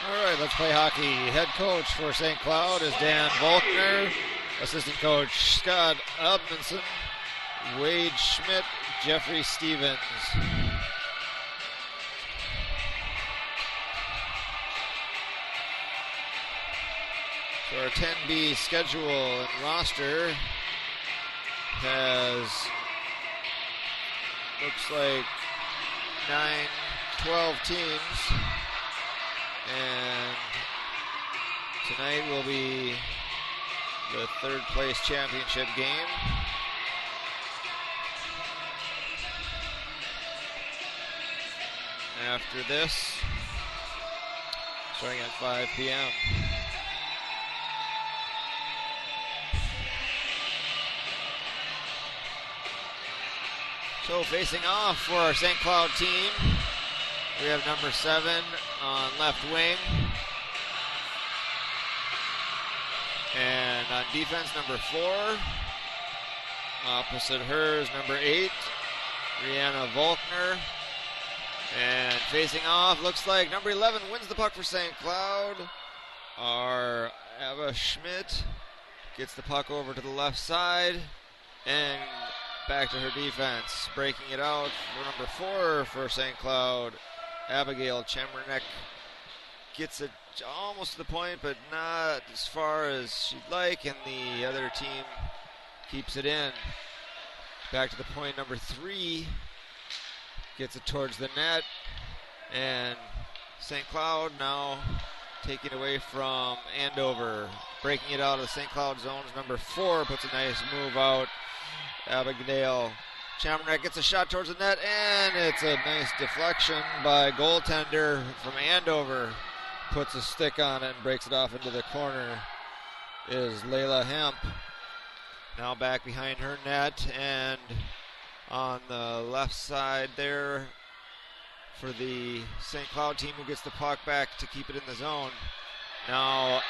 All right, let's play hockey. Head coach for St. Cloud is Dan Volkner. Assistant coach Scott Abmanson, Wade Schmidt, Jeffrey Stevens. So our 10B schedule and roster looks like 12 teams. And tonight will be the third place championship game. After this, starting at 5 p.m. So facing off for our St. Cloud team, we have number 7 on left wing. And on defense, number 4. Opposite her is number 8, Rihanna Volkner. And facing off, looks like number 11 wins the puck for St. Cloud. Our Ava Schmidt gets the puck over to the left side and back to her defense. Breaking it out for number 4 for St. Cloud, Abigail Chemernick. Gets it almost to the point, but not as far as she'd like, and the other team keeps it in. Back to the point, number 3 gets it towards the net, and St. Cloud now taking away from Andover. Breaking it out of the St. Cloud zones, number 4 puts a nice move out. Abigail Chemernick gets a shot towards the net, and it's a nice deflection by goaltender from Andover. Puts a stick on it and breaks it off into the corner is Layla Hemp. Now back behind her net, and on the left side there for the St. Cloud team who gets the puck back to keep it in the zone. Now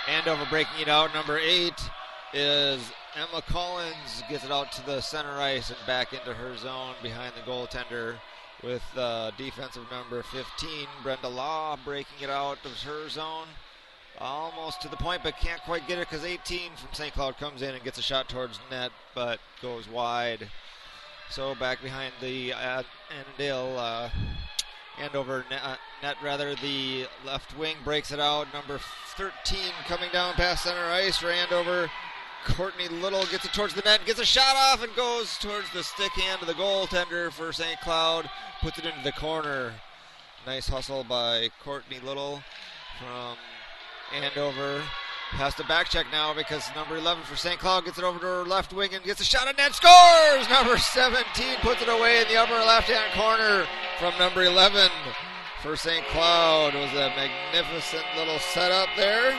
Andover breaking it out. Number 8 is Emma Collins, gets it out to the center ice and back into her zone behind the goaltender with defensive number 15, Brenda Law, breaking it out of her zone. Almost to the point, but can't quite get it because 18 from St. Cloud comes in and gets a shot towards net, but goes wide. So back behind the Andover net, the left wing breaks it out. Number 13 coming down past center ice for Andover. Courtney Little gets it towards the net, gets a shot off, and goes towards the stick hand of the goaltender for St. Cloud. Puts it into the corner. Nice hustle by Courtney Little from Andover. Has to back check now because number 11 for St. Cloud gets it over to her left wing and gets a shot at net. Scores! Number 17 puts it away in the upper left-hand corner from number 11 for St. Cloud. It was a magnificent little setup there.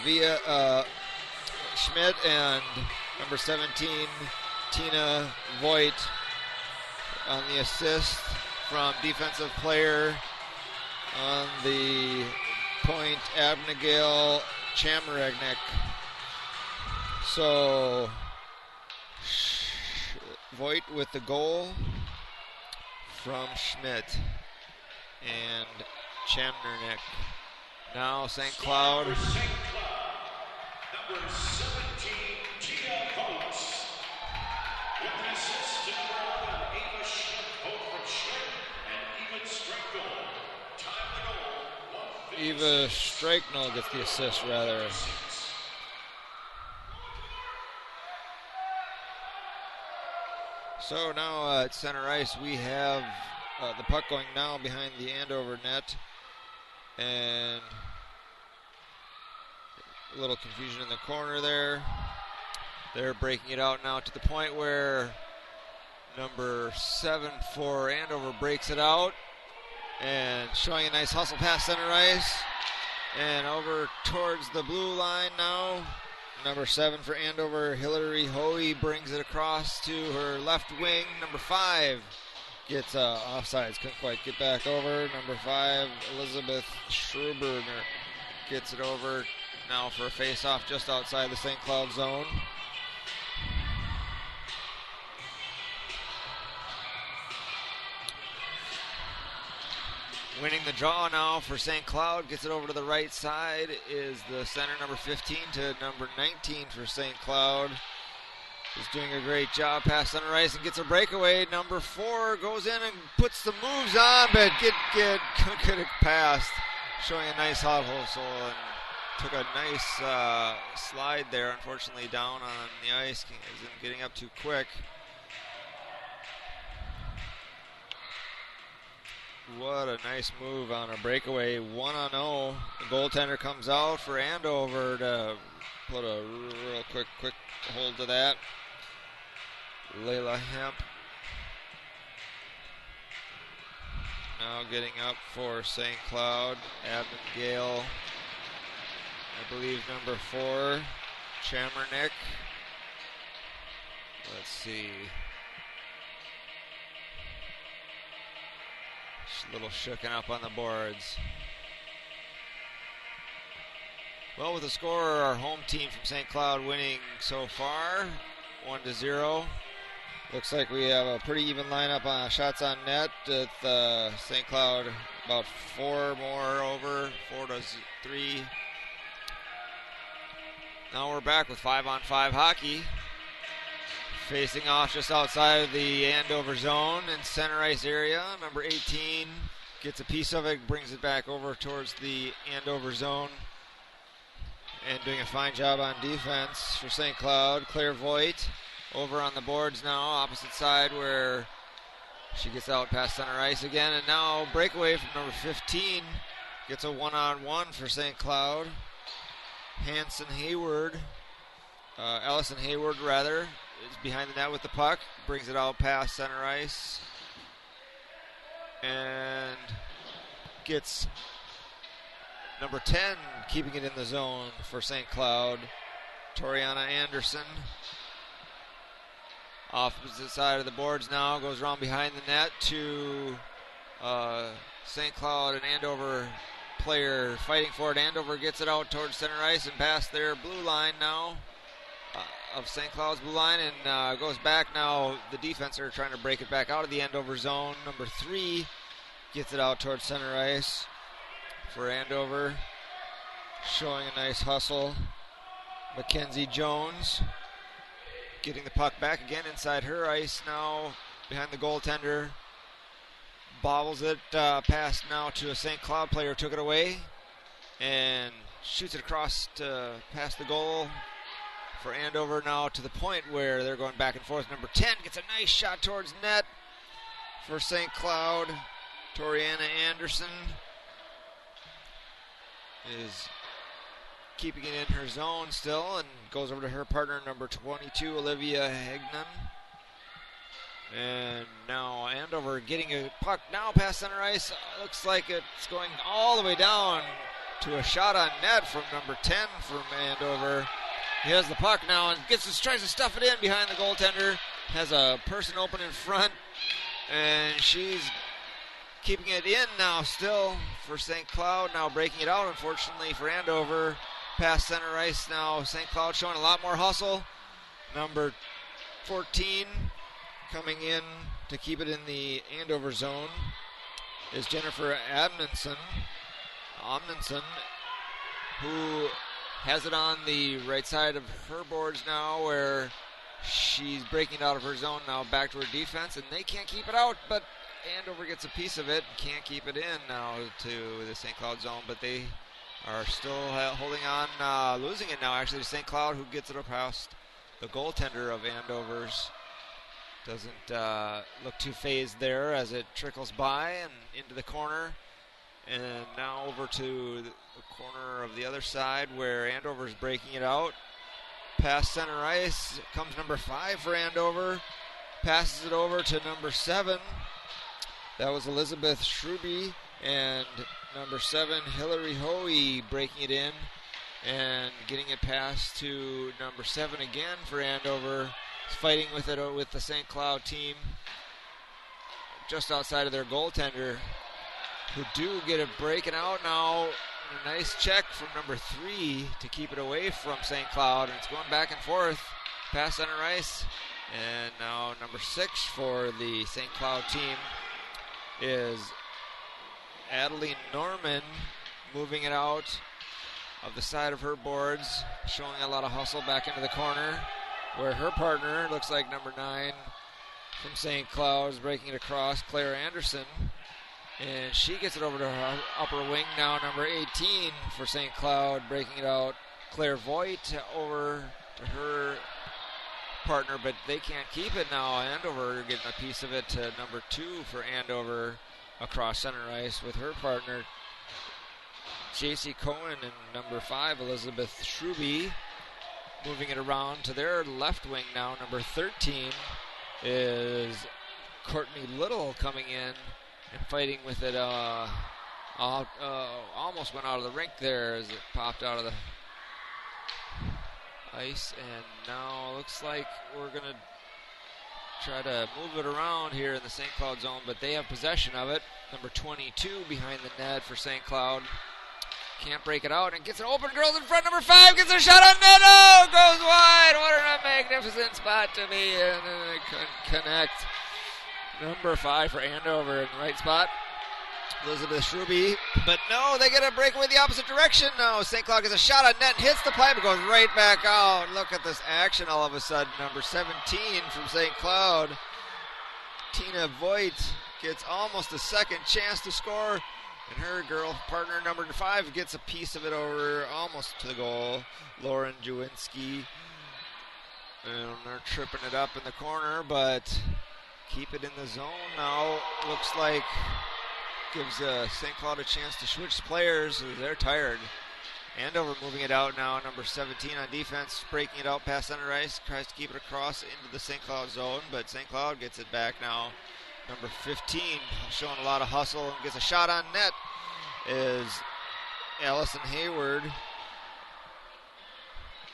Via Schmidt and number 17, Tina Voigt, on the assist from defensive player on the point, Abigail Chemernick. So Voigt with the goal from Schmidt and Chemernick. Now St. Cloud. Number 17, Tia Voigt. With the assist to number 11, Ava Schmidt, both from Schmidt and Eva Strecknell. Time to goal, 1:56. Eva Strecknell gets the assist, rather. So now at center ice we have the puck going now behind the Andover net, and a little confusion in the corner there. They're breaking it out now to the point where number 7 for Andover breaks it out and showing a nice hustle past center ice and over towards the blue line now. Number 7 for Andover, Hillary Hoey, brings it across to her left wing. Number 5 gets offsides, couldn't quite get back over. Number 5, Elizabeth Schruberner, gets it over now for a face-off just outside the St. Cloud zone. Winning the draw now for St. Cloud. Gets it over to the right side is the center, number 15 to number 19 for St. Cloud. Is doing a great job past center ice and gets a breakaway. Number 4 goes in and puts the moves on, but couldn't get it past. Showing a nice hot hustle and took a nice slide there. Unfortunately, down on the ice, isn't getting up too quick. What a nice move on a breakaway. 1-0. The goaltender comes out for Andover to put a real quick hold to that. Layla Hemp now getting up for St. Cloud. Abden Gale, I believe number 4. Chamernick. Let's see. Just a little shooken up on the boards. Well, with the score, our home team from St. Cloud winning so far, 1-0. Looks like we have a pretty even lineup on shots on net with St. Cloud about 4 more over, 4-3. Now we're back with 5-on-5 hockey. Facing off just outside of the Andover zone in center ice area. Number 18 gets a piece of it, brings it back over towards the Andover zone. And doing a fine job on defense for St. Cloud. Claire Voigt over on the boards now, opposite side where she gets out past center ice again. And now breakaway from number 15. Gets a 1-on-1 for St. Cloud. Allison Hayward, is behind the net with the puck. Brings it out past center ice. And gets number 10 keeping it in the zone for St. Cloud. Toriana Anderson. Opposite side of the boards now. Goes around behind the net to St. Cloud and Andover player fighting for it. Andover gets it out towards center ice and past their blue line now. Of St. Cloud's blue line and goes back now. The defense are trying to break it back out of the Andover zone. Number 3 gets it out towards center ice for Andover. Showing a nice hustle. Mackenzie Jones getting the puck back again inside her ice now behind the goaltender. Bobbles it past now to a St. Cloud player. Took it away and shoots it across to past the goal for Andover now to the point where they're going back and forth. Number 10 gets a nice shot towards net for St. Cloud. Toriana Anderson is keeping it in her zone still and goes over to her partner, number 22, Olivia Hegnan. And now Andover getting a puck now past center ice. Looks like it's going all the way down to a shot on net from number 10 from Andover. He has the puck now and tries to stuff it in behind the goaltender. Has a person open in front, and she's keeping it in now still for St. Cloud. Now breaking it out, unfortunately, for Andover. Past center ice now. St. Cloud showing a lot more hustle. Number 14 coming in to keep it in the Andover zone is Jennifer Amundsen, who has it on the right side of her boards now, where she's breaking out of her zone now back to her defense, and they can't keep it out, but Andover gets a piece of it and can't keep it in now to the St. Cloud zone, but they are still holding on, losing it now actually to St. Cloud, who gets it past the goaltender of Andover's. Doesn't look too phased there as it trickles by and into the corner. And now over to the corner of the other side where Andover's breaking it out. Past center ice comes number 5 for Andover. Passes it over to number 7. That was Elizabeth Schruby. And number 7, Hillary Hoey, breaking it in and getting it past to number 7 again for Andover. Fighting with it with the St. Cloud team just outside of their goaltender, who do get it breaking out now. A nice check from number 3 to keep it away from St. Cloud, and it's going back and forth past center ice. And now number 6 for the St. Cloud team is Adeline Norman moving it out of the side of her boards, showing a lot of hustle back into the corner, where her partner looks like number 9 from St. Cloud is breaking it across, Claire Anderson. And she gets it over to her upper wing now, number 18 for St. Cloud, breaking it out. Claire Voigt over to her partner, but they can't keep it now. Andover getting a piece of it to number 2 for Andover across center ice with her partner, J.C. Cohen, and number 5, Elizabeth Schruby, moving it around to their left wing now. Number 13 is Courtney Little coming in and fighting with it. Almost went out of the rink there as it popped out of the ice, and now looks like we're going to try to move it around here in the St. Cloud zone, but they have possession of it. Number 22 behind the net for St. Cloud. Can't break it out and gets an open. Girls in front. Number 5 gets a shot on net. Oh, goes wide. What a magnificent spot to be in. And they couldn't connect. Number 5 for Andover in the right spot, Elizabeth Schruby. But no, they get a breakaway the opposite direction. No, St. Cloud gets a shot on net, hits the pipe, and goes right back out. Look at this action all of a sudden. Number 17 from St. Cloud, Tina Voigt, gets almost a second chance to score. And her girl partner, number 5, gets a piece of it over almost to the goal. Lauren Jawinski. And they're tripping it up in the corner, but keep it in the zone now. Looks like gives St. Cloud a chance to switch players. They're tired. Andover moving it out now. Number 17 on defense, breaking it out past center ice. Tries to keep it across into the St. Cloud zone, but St. Cloud gets it back now. Number 15 showing a lot of hustle and gets a shot on net is Allison Hayward.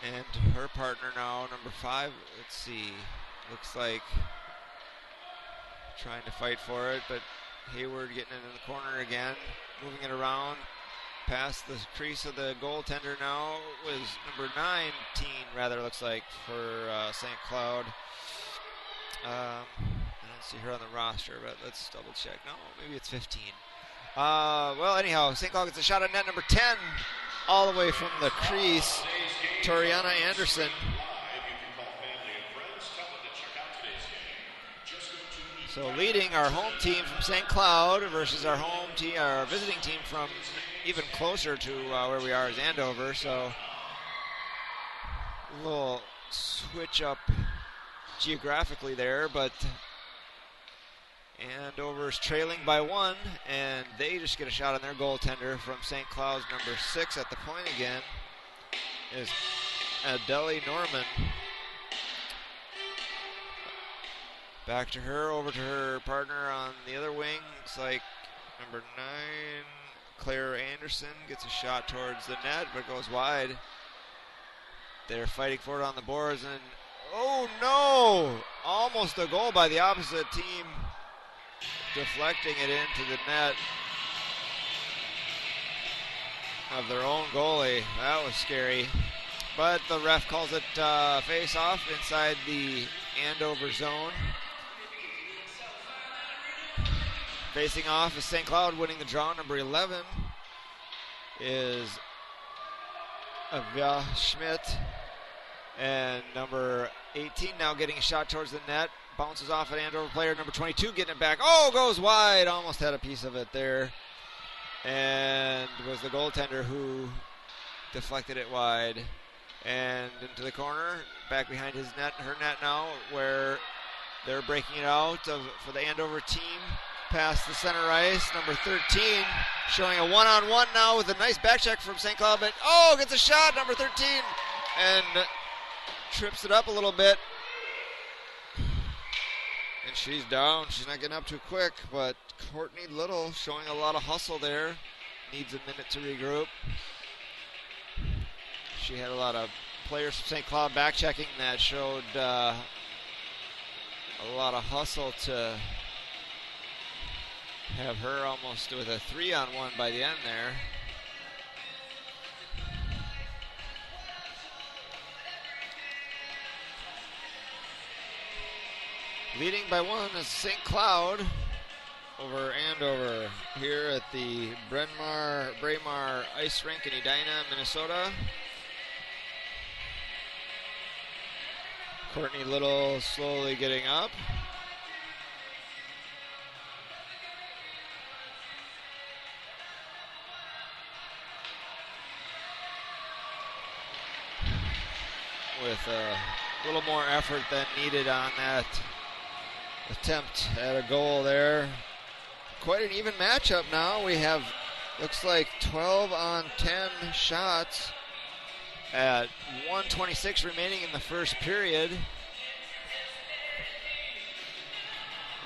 And her partner now, number 5, let's see, looks like trying to fight for it, but Hayward getting it in the corner again, moving it around past the crease of the goaltender now was number 19, rather, looks like, for St. Cloud. I don't see her on the roster, but let's double check. No, maybe it's 15. Well, anyhow, St. Cloud gets a shot on net. Number 10, all the way from the crease, Toriana Anderson. So leading our home team from St. Cloud versus our home team, our visiting team from even closer to where we are is Andover. So a little switch up geographically there, but Andover's trailing by 1, and they just get a shot on their goaltender from St. Cloud's number 6 at the point again is Adele Norman. Back to her, over to her partner on the other wing. Looks like number 9, Claire Anderson, gets a shot towards the net, but goes wide. They're fighting for it on the boards, and oh no! Almost a goal by the opposite team, deflecting it into the net of their own goalie. That was scary. But the ref calls it face-off inside the Andover zone. Facing off is St. Cloud, winning the draw. Number 11 is Avia Schmidt. And number 18 now getting a shot towards the net. Bounces off an Andover player. Number 22 getting it back. Oh, goes wide. Almost had a piece of it there. And it was the goaltender who deflected it wide. And into the corner, back behind his net, her net now, where they're breaking it out for the Andover team. Past the center ice, number 13 showing a one-on-one now with a nice back check from St. Cloud, but oh, gets a shot, number 13, and trips it up a little bit. And she's down. She's not getting up too quick, but Courtney Little showing a lot of hustle there. Needs a minute to regroup. She had a lot of players from St. Cloud back checking that showed a lot of hustle to have her almost with a 3-on-1 by the end there. Leading by 1 is St. Cloud. over Andover here at the Braemar Ice Rink in Edina, Minnesota. Courtney Little slowly getting up. With a little more effort than needed on that attempt at a goal there. Quite an even matchup now. We have, looks like 12 on 10 shots at 1:26 remaining in the first period.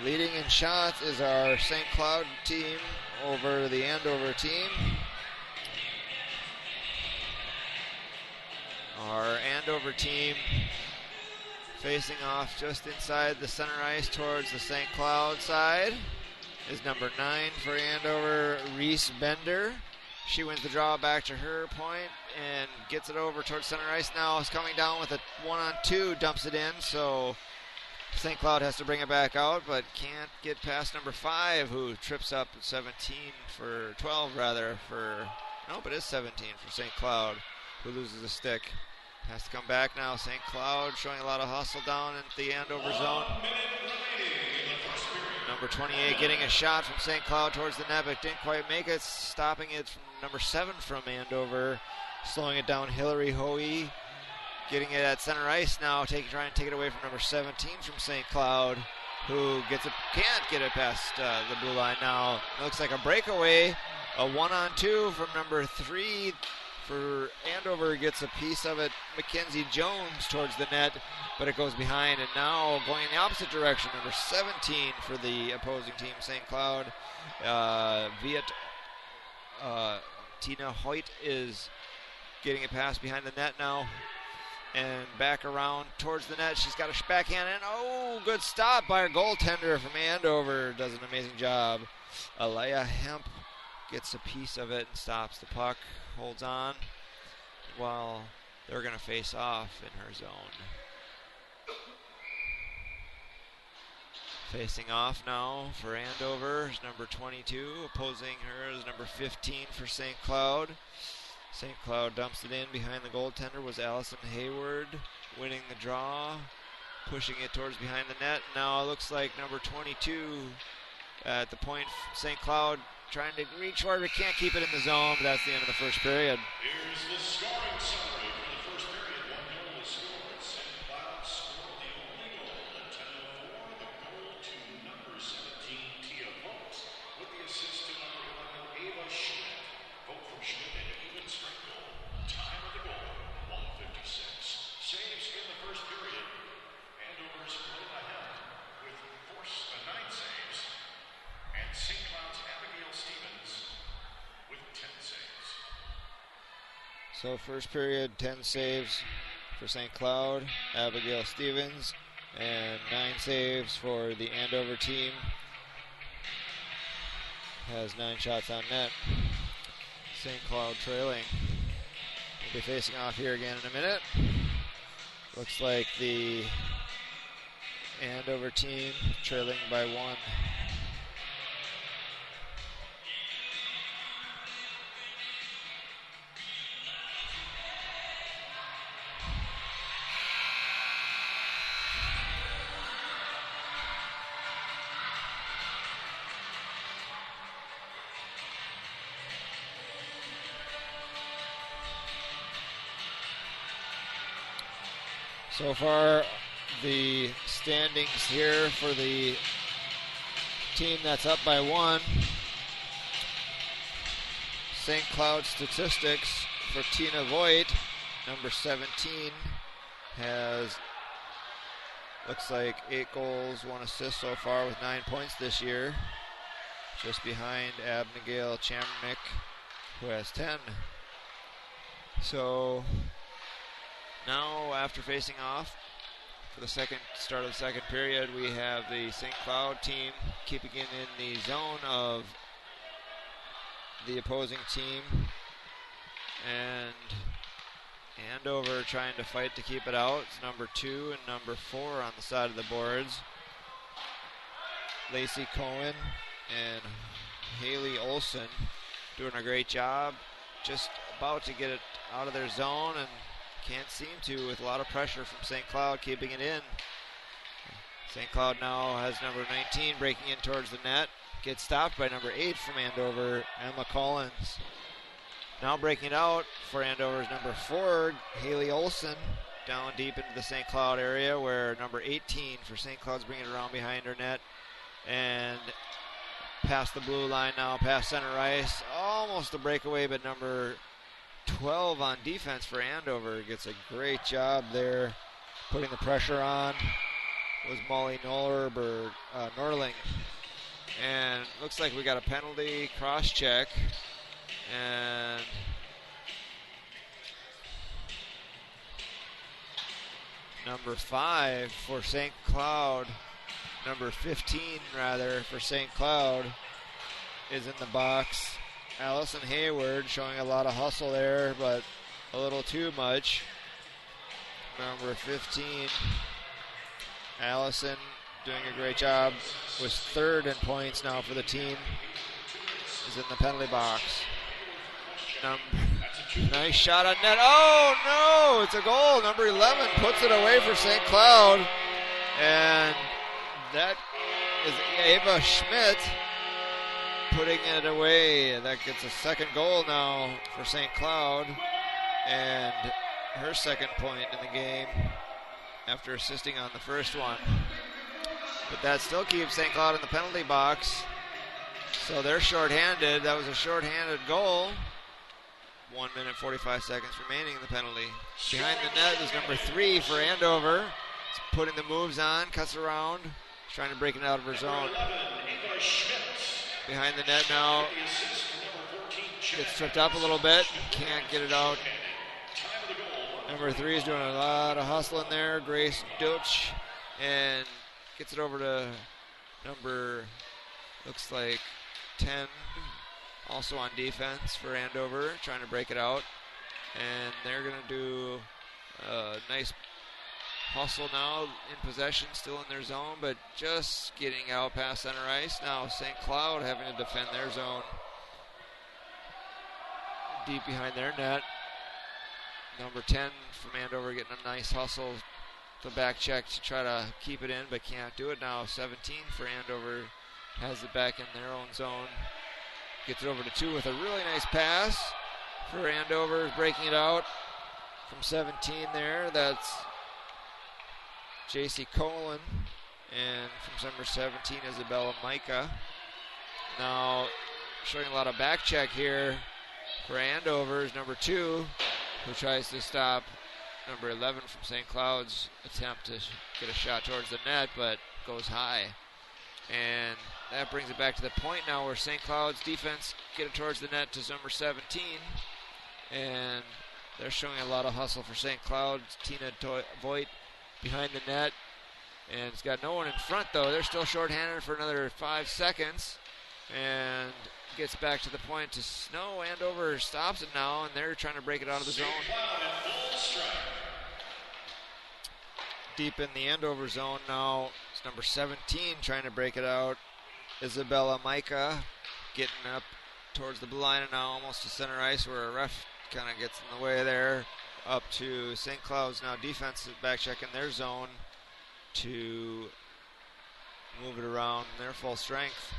Leading in shots is our St. Cloud team over the Andover team. Our Andover team facing off just inside the center ice towards the St. Cloud side is number 9 for Andover, Reese Bender. She wins the draw back to her point and gets it over towards center ice now. Is coming down with a 1-on-2, dumps it in, so St. Cloud has to bring it back out, but can't get past number 5, who trips up at 12 for, nope, it is 17 for St. Cloud, who loses a stick. Has to come back now. St. Cloud showing a lot of hustle down in the Andover zone. Number 28 getting a shot from St. Cloud towards the net, but didn't quite make it. Stopping it from number 7 from Andover. Slowing it down, Hillary Hoey. Getting it at center ice now, trying to take it away from number 17 from St. Cloud, who can't get it past the blue line now. It looks like a breakaway. A 1-on-2 from number 3 for Andover, gets a piece of it. Mackenzie Jones towards the net, but it goes behind, and now going in the opposite direction, number 17 for the opposing team, St. Cloud. Tina Hoyt is getting it past behind the net now, and back around towards the net. She's got a backhand, and good stop by our goaltender from Andover. Does an amazing job. Alea Hemp gets a piece of it and stops the puck. Holds on while they're going to face off in her zone. Facing off now for Andover is number 22. Opposing her is number 15 for St. Cloud. St. Cloud dumps it in behind the goaltender was Allison Hayward, winning the draw, pushing it towards behind the net. Now it looks like number 22 at the point, St. Cloud trying to reach for it, but can't keep it in the zone, but that's the end of the first period. Here's the scoring summary for the first period. 1 goal is scored. St. Cloud scored the only goal at 10:04. The goal to number 17, Tia Vogt, with the assist to number 11, Ava Schmidt. Vote from Schmidt and even strike goal. Time of the goal, 1:56. Saves in the first period. Andover's Lena Hemp with 9 saves. And St. Cloud's Abigail Stevens with 10 saves. So first period, 10 saves for St. Cloud, Abigail Stevens, and 9 saves for the Andover team. Has 9 shots on net. St. Cloud trailing. We'll be facing off here again in a minute. Looks like the Andover team trailing by 1. So far, the standings here for the team that's up by 1. St. Cloud statistics for Tina Voigt, number 17, has, looks like 8 goals, 1 assist so far with 9 points this year. Just behind Abigail Chamnick, who has 10. So now, after facing off for the start of the second period, we have the St. Cloud team keeping it in the zone of the opposing team, and Andover trying to fight to keep it out. It's number 2 and number 4 on the side of the boards. Lacey Cohen and Haley Olson doing a great job. Just about to get it out of their zone and can't seem to, with a lot of pressure from St. Cloud keeping it in. St. Cloud now has number 19 breaking in towards the net. Gets stopped by number 8 from Andover, Emma Collins. Now breaking it out for Andover's number 4, Haley Olson, down deep into the St. Cloud area, where number 18 for St. Cloud's bringing it around behind her net. And past the blue line now, past center ice. Almost a breakaway, but number 12 on defense for Andover gets a great job there, putting the pressure on. Was Molly Norling. And looks like we got a penalty, cross check. And number 5 for St. Cloud, number 15 rather for St. Cloud is in the box. Allison Hayward showing a lot of hustle there, but a little too much. Number 15, Allison, doing a great job, was 3rd in points now for the team, is in the penalty box. Nice shot on net. Oh no, it's a goal. Number 11 puts it away for St. Cloud, and that is Ava Schmidt putting it away. That gets a second goal now for St. Cloud, and her second point in the game after assisting on the first one. But that still keeps St. Cloud in the penalty box, so they're shorthanded. That was a shorthanded goal. 1 minute 45 seconds remaining in the penalty. Behind the net is number 3 for Andover. It's putting the moves on, cuts around, trying to break it out of her zone. Behind the net now, gets tripped up a little bit, can't get it out. Number 3 is doing a lot of hustle in there, Grace Dutch, and gets it over to number, looks like 10, also on defense for Andover, trying to break it out. And they're going to do a nice hustle now, in possession, still in their zone, but just getting out past center ice. Now St. Cloud having to defend their zone deep behind their net. Number 10 from Andover getting a nice hustle, the back check to try to keep it in, but can't do it now. 17 for Andover has it back in their own zone. Gets it over to 2 with a really nice pass for Andover, breaking it out from 17 there. That's J.C. Colin, and from number 17, Isabella Micah. Now showing a lot of back check here for Andover is number 2, who tries to stop number 11 from St. Cloud's attempt to get a shot towards the net, but goes high. And that brings it back to the point now where St. Cloud's defense get it towards the net to number 17. And they're showing a lot of hustle for St. Cloud. Tina Voigt behind the net. And it's got no one in front, though. They're still shorthanded for another 5 seconds. And gets back to the point to Snow. Andover stops it now, and they're trying to break it out of the zone. Deep in the Andover zone now. It's number 17 trying to break it out. Isabella Micah getting up towards the blue line and now almost to center ice where a ref kind of gets in the way there. Up to St. Cloud's now defensive back check in their zone to move it around their full strength.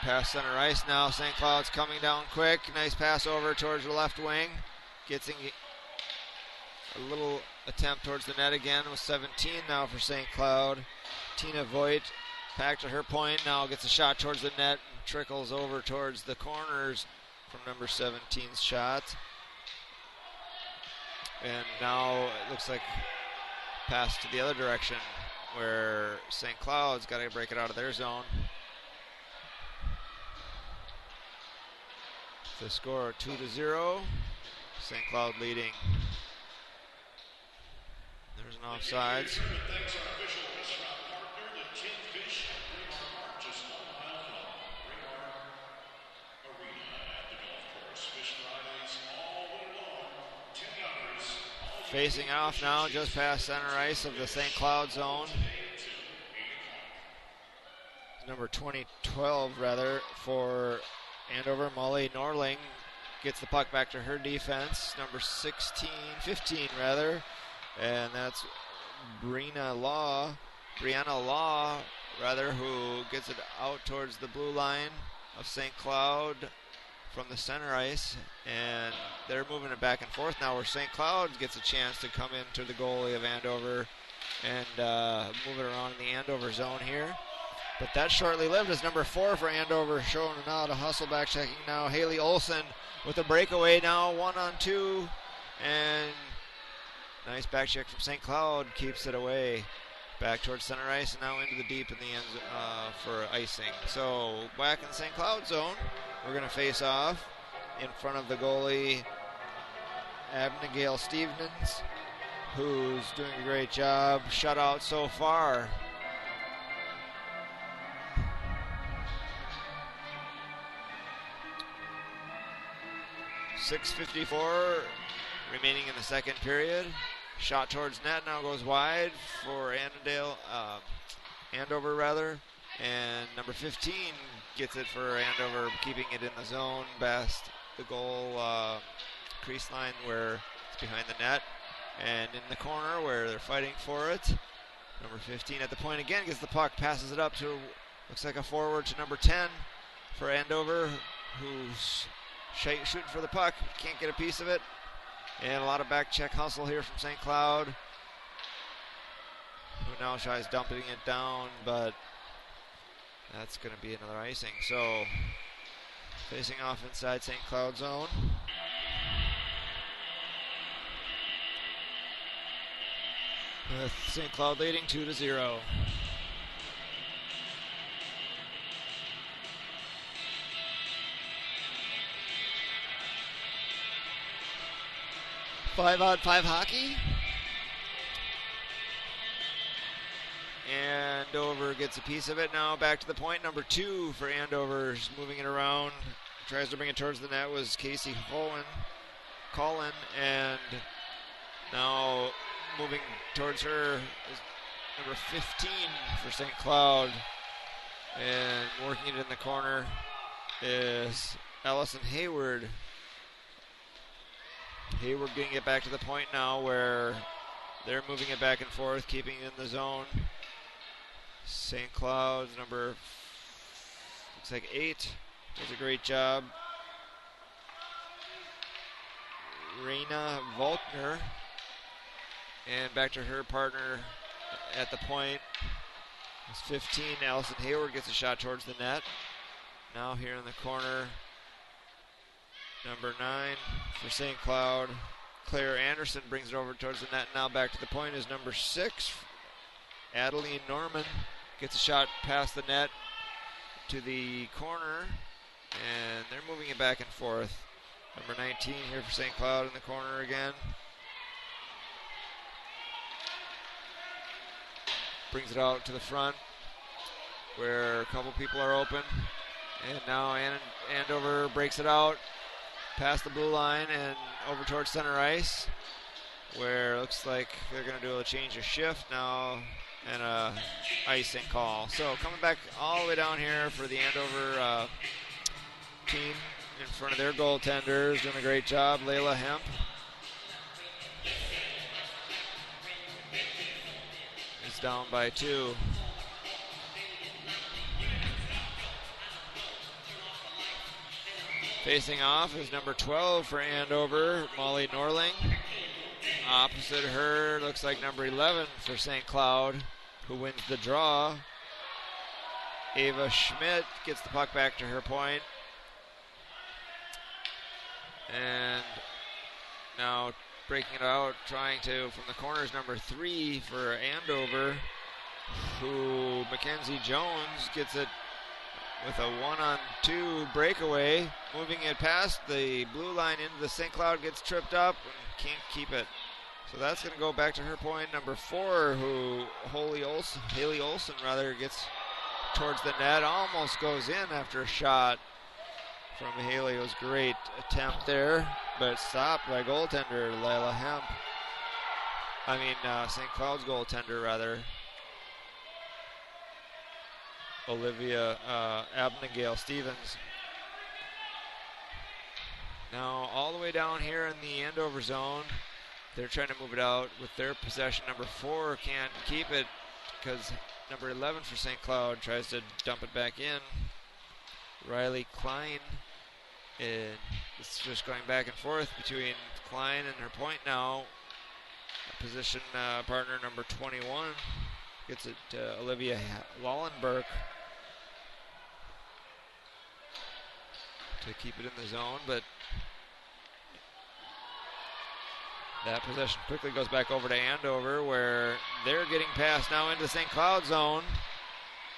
Past center ice now. St. Cloud's coming down quick. Nice pass over towards the left wing. Gets a little attempt towards the net again with 17 now for St. Cloud. Tina Voigt back to her point. Now gets a shot towards the net and trickles over towards the corners from number 17's shot. And now it looks like pass to the other direction where St. Cloud's got to break it out of their zone. The score 2-0. St. Cloud leading. There's an offsides. Facing off now just past center ice of the St. Cloud zone. number 2012 rather, for Andover. Molly Norling gets the puck back to her defense. Number 15 rather, and that's Brianna Law, who gets it out towards the blue line of St. Cloud from the center ice, and they're moving it back and forth now, where St. Cloud gets a chance to come into the goalie of Andover and move it around in the Andover zone here. But that's shortly lived as number 4 for Andover showing now to hustle back, checking now. Haley Olson with a breakaway now, 1-on-2, and nice back check from St. Cloud, keeps it away back towards center ice and now into the deep in the end for icing. So back in the St. Cloud zone, we're going to face off in front of the goalie Abigail Stevens, who's doing a great job. Shutout so far. .654 remaining in the second period. Shot towards net now goes wide for Andover rather, and number 15 gets it for Andover, keeping it in the zone best the goal crease line where it's behind the net, and in the corner where they're fighting for it. Number 15 at the point again, gets the puck, passes it up to, looks like a forward, to number 10 for Andover, who's shooting for the puck, can't get a piece of it. And a lot of back check hustle here from St. Cloud, who now tries dumping it down, but that's going to be another icing. So facing off inside St. Cloud zone. With St. Cloud leading 2-0. Five-on-five hockey. Andover gets a piece of it now. Back to the point. Number 2 for Andover is moving it around. Tries to bring it towards the net was Casey Collin, and now moving towards her is number 15 for St. Cloud, and working it in the corner is Allison Hayward. Hayward getting it back to the point now where they're moving it back and forth, keeping it in the zone. St. Cloud's number, looks like 8, does a great job. Raina Volkner, and back to her partner at the point. It's 15, Allison Hayward gets a shot towards the net. Now here in the corner, number 9 for St. Cloud, Claire Anderson brings it over towards the net. Now back to the point is number 6, Adeline Norman gets a shot past the net to the corner, and they're moving it back and forth. Number 19 here for St. Cloud in the corner again. Brings it out to the front where a couple people are open, and now Andover breaks it out past the blue line and over towards center ice, where it looks like they're going to do a change of shift now and a icing call. So coming back all the way down here for the Andover team in front of their goaltenders, doing a great job, Layla Hemp. Is down by 2. Facing off is number 12 for Andover, Molly Norling. Opposite her, looks like number 11 for St. Cloud, who wins the draw. Ava Schmidt gets the puck back to her point. And now breaking it out, trying to, from the corners, number 3 for Andover, who Mackenzie Jones gets it with a 1-on-2 breakaway, moving it past the blue line into the St. Cloud, gets tripped up and can't keep it. So that's going to go back to her point. Number 4, who Haley Olson gets towards the net, almost goes in after a shot from Haley. It was a great attempt there, but stopped by goaltender Layla Hemp. St. Cloud's goaltender rather. Olivia Abigail Stevens. Now all the way down here in the Andover zone, they're trying to move it out with their possession. Number 4 can't keep it because number 11 for St. Cloud tries to dump it back in. Riley Klein, and it's just going back and forth between Klein and her point now. Position partner number 21 gets it to Olivia Lollenberg to keep it in the zone, but that possession quickly goes back over to Andover, where they're getting passed now into the St. Cloud zone.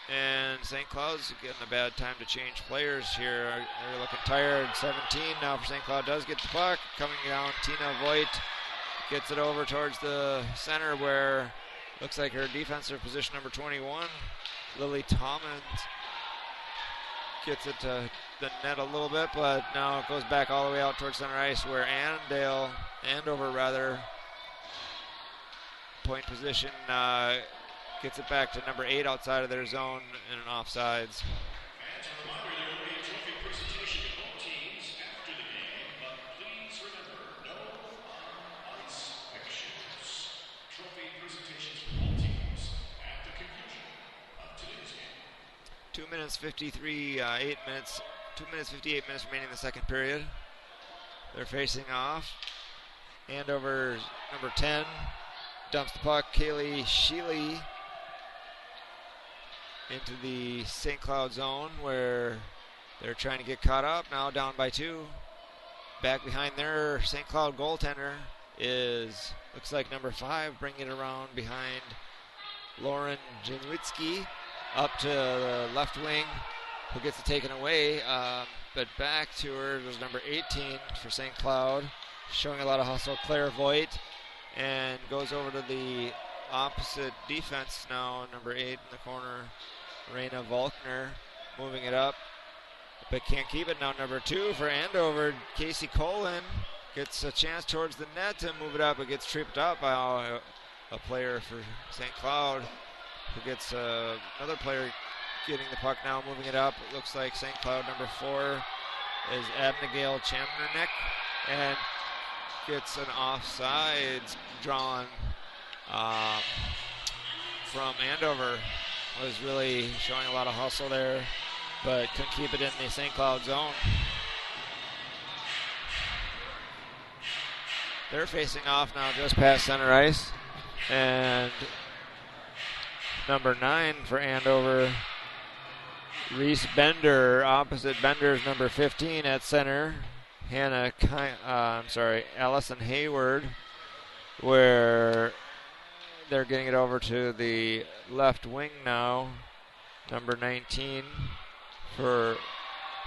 And St. Cloud's getting a bad time to change players here. They're looking tired. 17 now for St. Cloud. Does get the puck. Coming down, Tina Voigt gets it over towards the center, where looks like her defensive position number 21, Lily Tommins, gets it to the net a little bit, but now it goes back all the way out towards center ice, where Andover point position gets it back to number 8 outside of their zone in an offsides. As a reminder, there will be a trophy presentation to both teams after the game, but please remember, no on-ice pictures. Trophy presentations for both teams at the conclusion of today's game. 2 minutes 58 minutes remaining in the second period. They're facing off. Andover's number 10 dumps the puck. Kaylee Sheely into the St. Cloud zone, where they're trying to get caught up. Now down by 2. Back behind their St. Cloud goaltender looks like number 5, bringing it around behind Lauren Janwitsky up to the left wing, who gets it taken away. But back to her was number 18 for St. Cloud, showing a lot of hustle, Claire Voigt, and goes over to the opposite defense now, number 8 in the corner, Raina Volkner, moving it up, but can't keep it. Now number 2 for Andover, Casey Colin, gets a chance towards the net to move it up, but gets tripped up by a player for St. Cloud, who gets another player getting the puck now, moving it up. It looks like St. Cloud number 4 is Abigail Chambernick, and gets an offsides drawn from Andover. Was really showing a lot of hustle there, but couldn't keep it in the St. Cloud zone. They're facing off now just past center ice, and number 9 for Andover, Reese Bender, opposite Bender's number 15 at center, Allison Hayward, where they're getting it over to the left wing now, number 19 for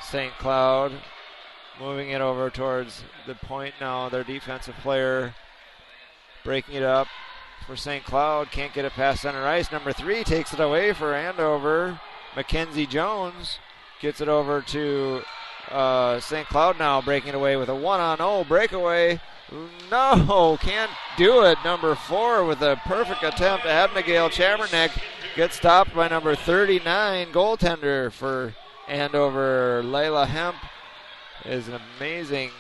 St. Cloud, moving it over towards the point now. Their defensive player breaking it up for St. Cloud, can't get it past center ice. Number 3 takes it away for Andover. Mackenzie Jones gets it over to St. Cloud now, breaking it away with a 1-on-0 breakaway. No, can't do it. Number 4 with a perfect attempt. Abigail Chamernick gets stopped by number 39 goaltender for Andover. Layla Hemp is an amazing,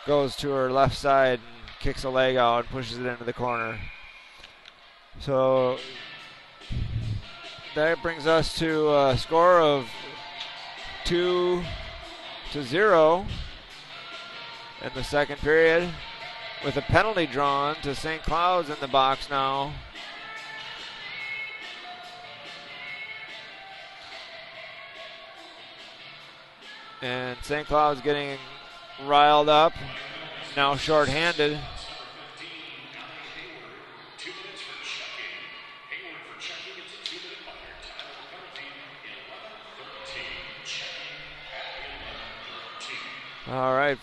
goes to her left side and kicks a leg out and pushes it into the corner. So that brings us to a score of 2-0 in the second period, with a penalty drawn to St. Cloud's in the box now. And St. Cloud's getting riled up, now shorthanded. All right,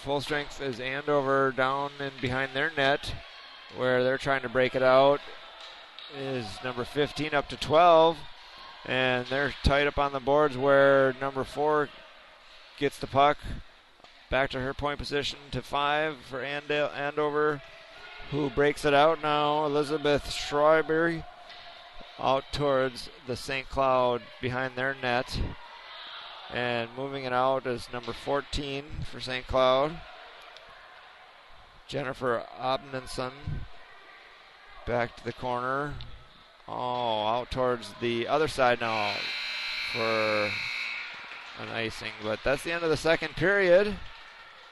full strength is Andover down and behind their net, where they're trying to break it out, is number 15 up to 12, and they're tight up on the boards, where number 4 gets the puck back to her point position to 5 for Andover, who breaks it out now. Elizabeth Schreiber out towards the St. Cloud behind their net. And moving it out is number 14 for St. Cloud, Jennifer Obninson. Back to the corner. Oh, out towards the other side now for an icing. But that's the end of the second period.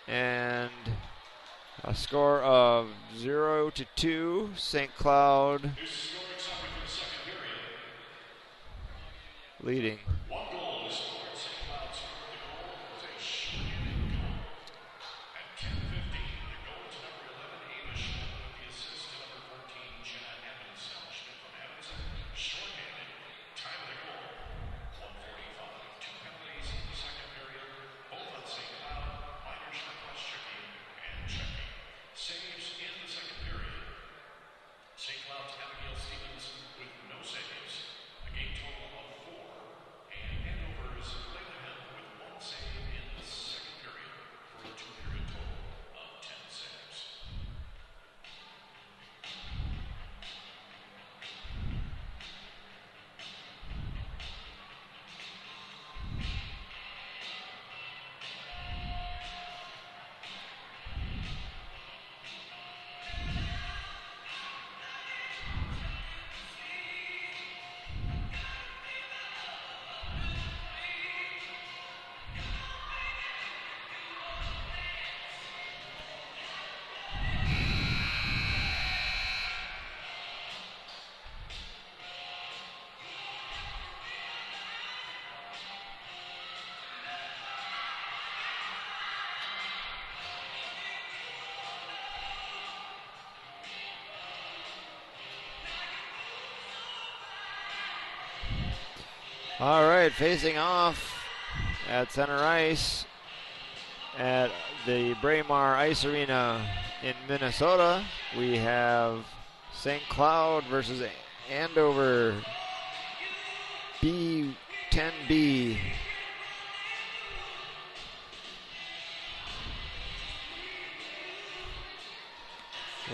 And a score of 0-2. St. Cloud leading. One goal is scored. St. Cloud scored. The goal was a shorthanded goal. At 10:15, the goal is number 11, Ava Schmidt, with the assist to number 14, Jenna Edmondson. Schmidt from Edmondson, shorthanded. Time of the goal, 1:45. Two penalties in the second period, both on St. Cloud. Minors for plus checking and checking. Saves in the second period. St. Cloud's Abigail Stevens with no saves. A game total of 4. And Andover's Layla with 1 save in the second period for a 2-period total of 10 saves. All right, facing off at center ice at the Braemar Ice Arena in Minnesota, we have St. Cloud versus Andover B10B.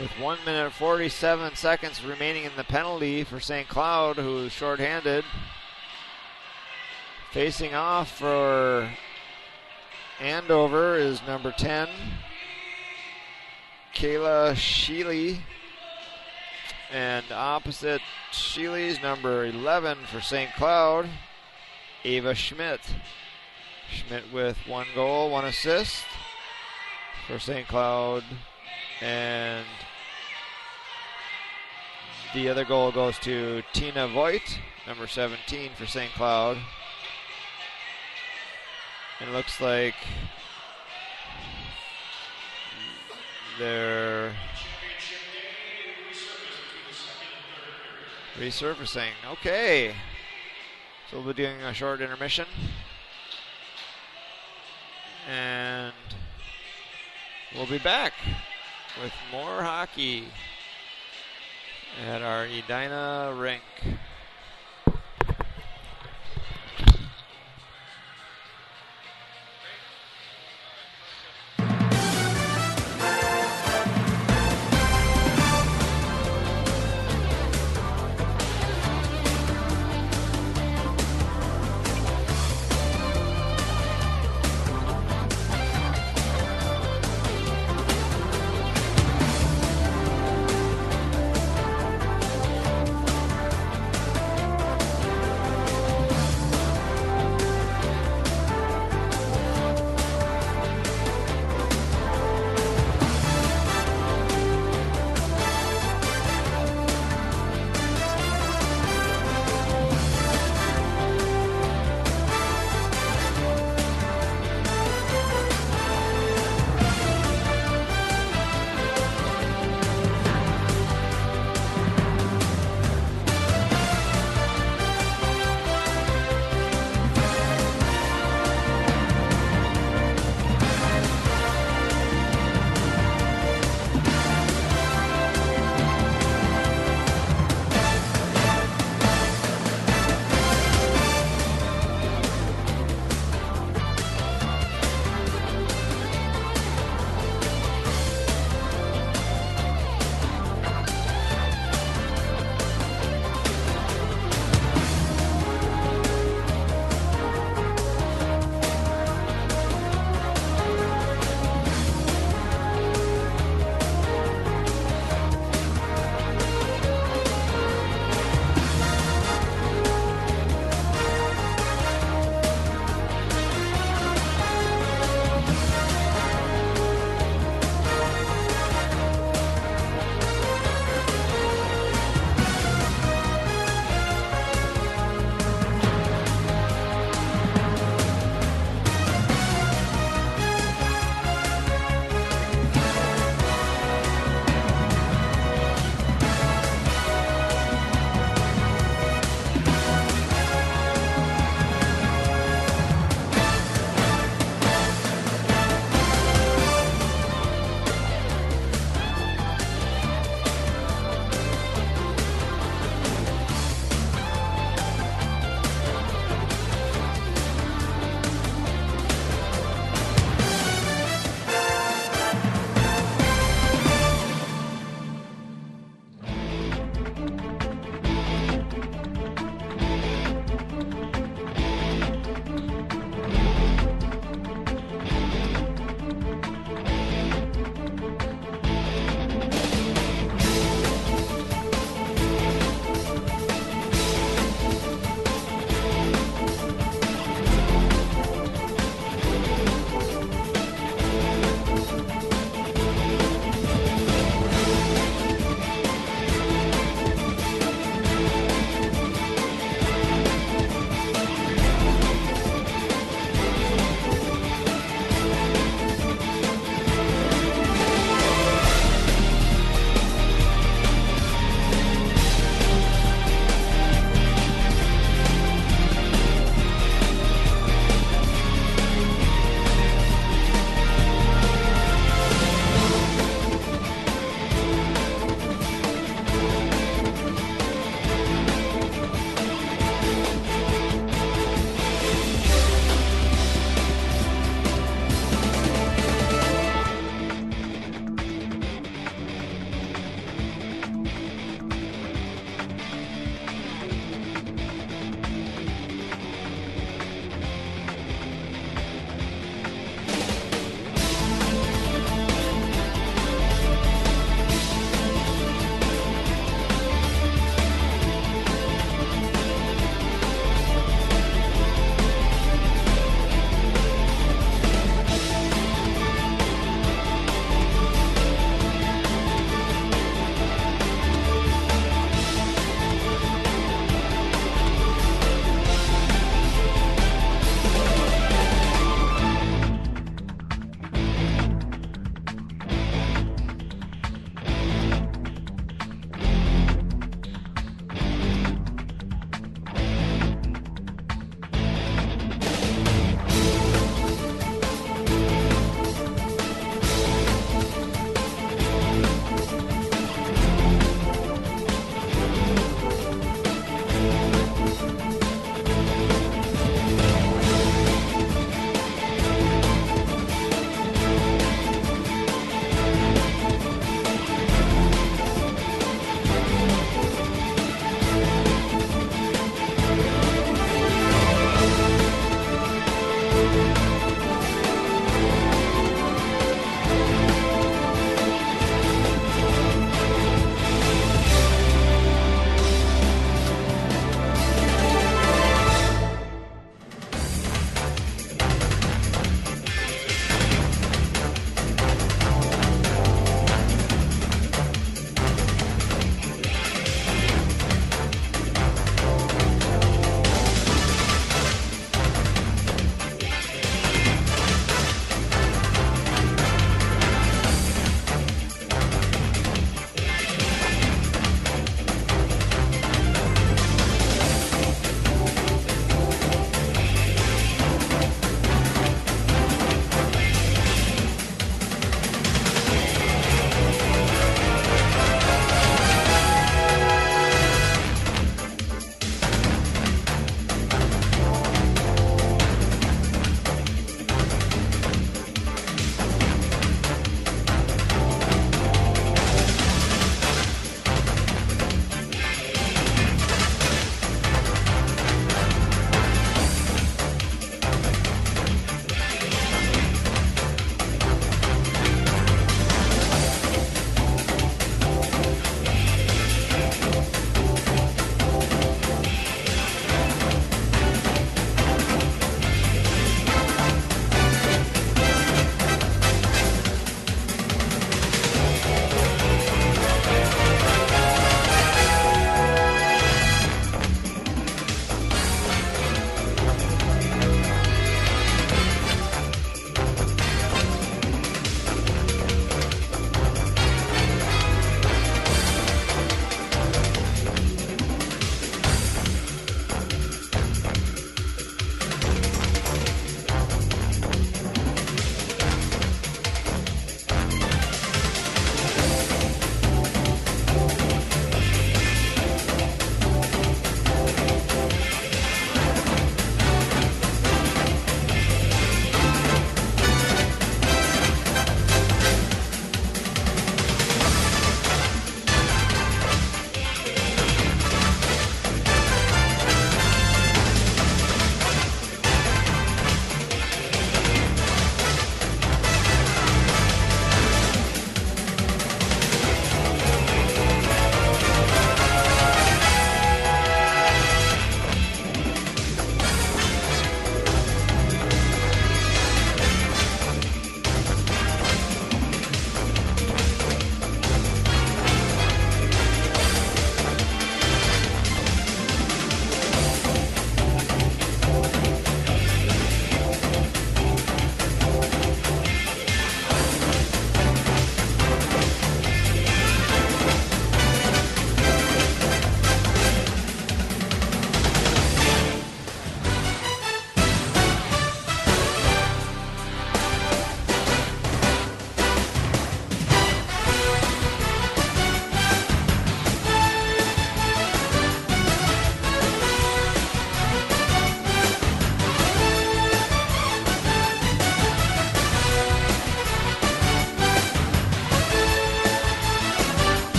With 1 minute 47 seconds remaining in the penalty for St. Cloud, who is shorthanded. Facing off for Andover is number 10, Kayla Sheely. And opposite Sheely's number 11 for St. Cloud, Ava Schmidt. Schmidt with 1 goal, 1 assist for St. Cloud. And the other goal goes to Tina Voigt, number 17 for St. Cloud. It looks like they're resurfacing. Okay. So we'll be doing a short intermission. And we'll be back with more hockey at our Edina rink.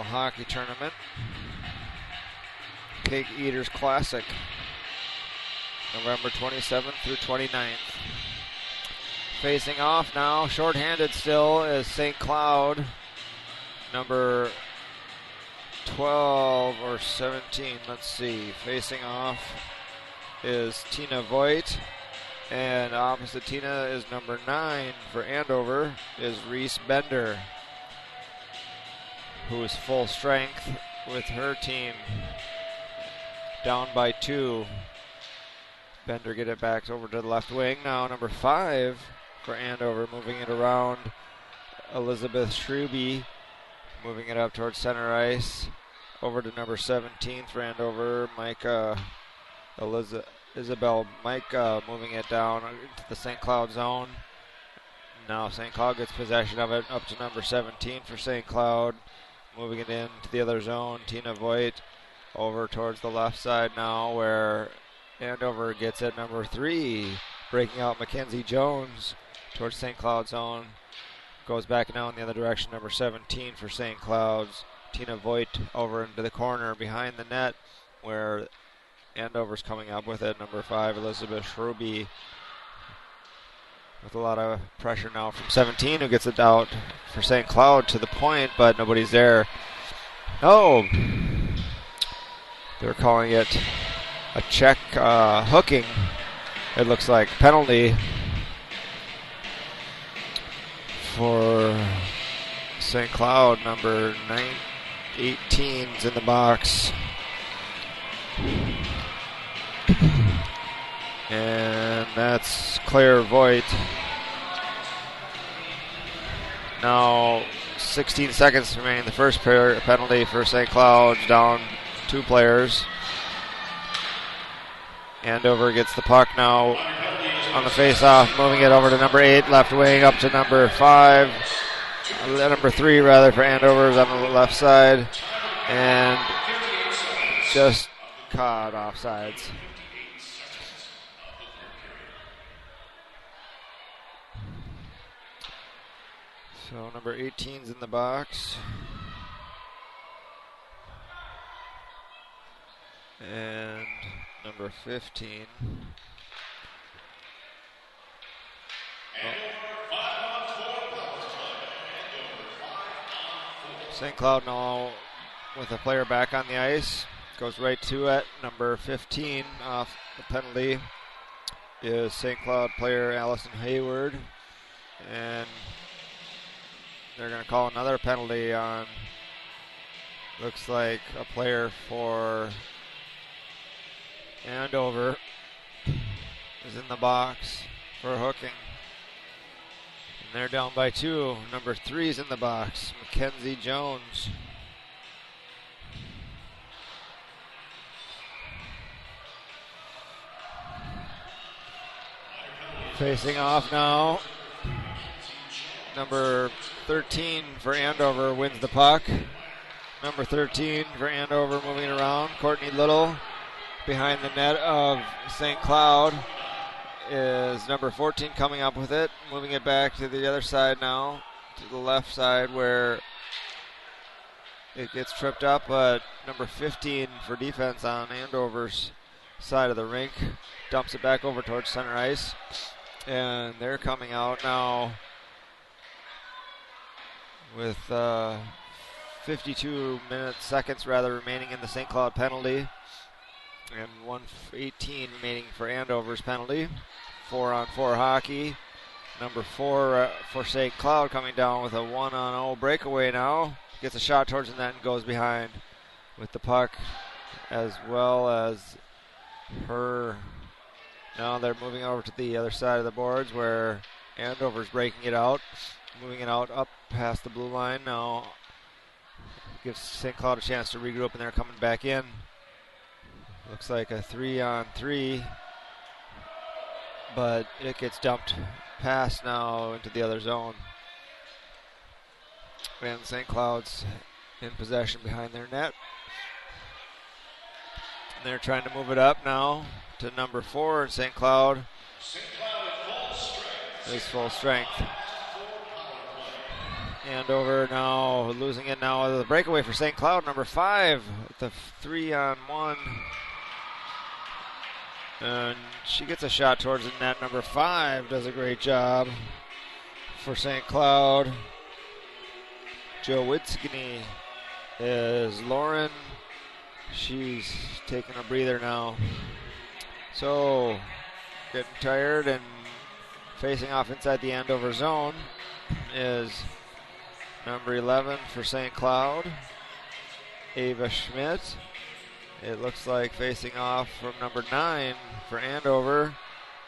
hockey tournament. Cake Eaters Classic, November 27th through 29th. Facing off now, shorthanded still, is St. Cloud, number 12 or 17, let's see. Facing off is Tina Voigt, and opposite Tina is number 9 for Andover, is Reese Bender, who is full strength with her team. Down by 2. Bender get it back over to the left wing. Now number 5 for Andover, moving it around. Elizabeth Schruby moving it up towards center ice. Over to number 17 for Andover, Isabel Micah moving it down into the St. Cloud zone. Now St. Cloud gets possession of it up to number 17 for St. Cloud. Moving it into the other zone, Tina Voigt over towards the left side now where Andover gets it, number 3, breaking out Mackenzie Jones towards St. Cloud zone. Goes back now in the other direction, number 17 for St. Cloud's. Tina Voigt over into the corner behind the net where Andover's coming up with it. Number 5, Elizabeth Schruby, with a lot of pressure now from 17, who gets it out for St. Cloud to the point, but nobody's there. Oh, they're calling it a check hooking. It looks like penalty for St. Cloud. Number 18's in the box. And that's Claire Voigt. Now 16 seconds remaining in the first period. Penalty for St. Cloud, down 2 players. Andover gets the puck now on the face-off, moving it over to number 8, left wing, up to number 5. Number 3, rather, for Andover is on the left side. And just caught offsides. So number 18's in the box. And number 15. St. Cloud now with a player back on the ice. Goes right to it. Number 15 off the penalty is St. Cloud player Allison Hayward. And they're going to call another penalty on, looks like a player for Andover is in the box for hooking. And they're down by 2. Number 3's in the box, Mackenzie Jones. Facing off now. Number 13 for Andover wins the puck. Number 13 for Andover moving it around. Courtney Little behind the net of St. Cloud is number 14 coming up with it. Moving it back to the other side now, to the left side where it gets tripped up, but number 15 for defense on Andover's side of the rink dumps it back over towards center ice. And they're coming out now with 52 seconds remaining in the St. Cloud penalty, and 1:18 remaining for Andover's penalty. 4-on-4 hockey. Number 4 for St. Cloud coming down with a 1-on-0 breakaway now. Gets a shot towards the net and goes behind with the puck, as well as her. Now they're moving over to the other side of the boards where Andover's breaking it out. Moving it out up past the blue line now. Gives St. Cloud a chance to regroup, and they're coming back in. Looks like a 3-on-3, but it gets dumped past now into the other zone. And St. Cloud's in possession behind their net. And they're trying to move it up now to number 4 in St. Cloud. Is full strength. Andover now losing it now. The breakaway for St. Cloud, number 5, with the 3-on-1. And she gets a shot towards the net. Number 5 does a great job for St. Cloud. Jowitzky is Lauren. She's taking a breather now. So, getting tired and facing off inside the Andover zone is number 11 for St. Cloud, Ava Schmidt. It looks like facing off from number 9 for Andover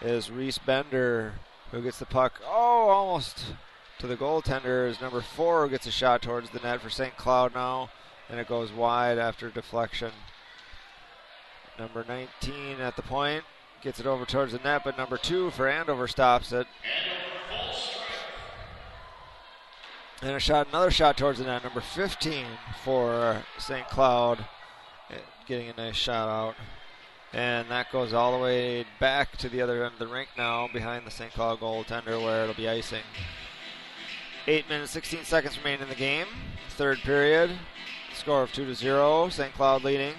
is Reese Bender, who gets the puck, almost to the goaltender, is number 4, who gets a shot towards the net for St. Cloud now, and it goes wide after deflection. Number 19 at the point, gets it over towards the net, but number 2 for Andover stops it. And another shot towards the net, number 15 for St. Cloud, getting a nice shot out. And that goes all the way back to the other end of the rink now, behind the St. Cloud goaltender, where it'll be icing. 8 minutes, 16 seconds remain in the game. Third period, score of 2-0, St. Cloud leading